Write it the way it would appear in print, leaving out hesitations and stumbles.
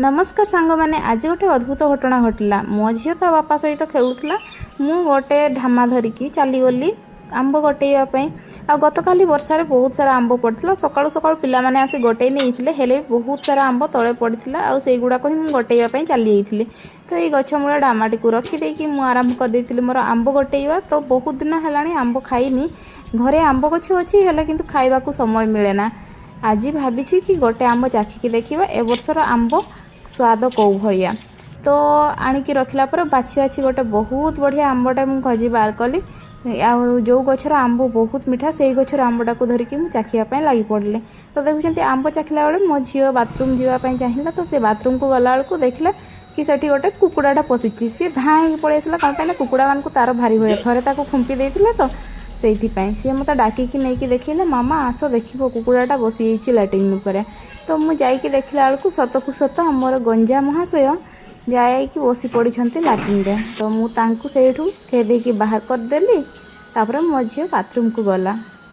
नमस्कार सांग मैंने आज गोटे अद्भुत घटना घटला। मो झील ता बापा सहित खेलुला मु गोटे ढामा धरिकी चलीगली आंब गोटेवाई। आ गतकाली वर्षार बहुत सारा आंब पड़ता सकाळु सकाळु पिला माने आसी गोटे नहीं हेले बहुत सारा आंब तले पड़ता आ से गुड़ाक ही मुझे गोटेवाई चली जाइली। तो ये गछ मूल डामाटी को रखीदे मुझे आरंभ कर मोर आंब गोटेवा। तो बहुत दिन है आंब खाइनी, घरे आंब गछ अच्छी है कि खाइबा को समय मिलेना। आज भावी कि गोटे आंब चाखिकी देखा ए वर्षर आंब स्वाद कौ भाया। तो आणिकी रखला पर बाछी बाछी गोटे बहुत बढ़िया आंबटा मुझे खजी बाहर कली। जो गचर आंब बहुत मीठा से गचर आंबटा को धरिकी मुझे चाखियापाई लगी पड़े। तो देखुं आंब चाखिला बेले मो झील बाथरूम जावाई चाहिए। तो सी बाथरूम को गला बेलू देखला कि सेठी गोटे कुकुड़ाटा पशिची। सी धाई पलि आसला कौन पाई कुकुड़ा मान तार भारी भय थे ताको खुंपी देते। तो से सी मत डाकिकी नहीं देखिले मामा आस देख कुकुड़ाटा बसी जाइए लाट्रिन पर। तो मुझे जाकि देखला बेलू सत को सत आमर गंजा महाशय जाकि बसी पड़ी लाट्रिन रे। तो मुझे खेदेकी बाहर करदेली। तापर मो झील बाथरूम को गला।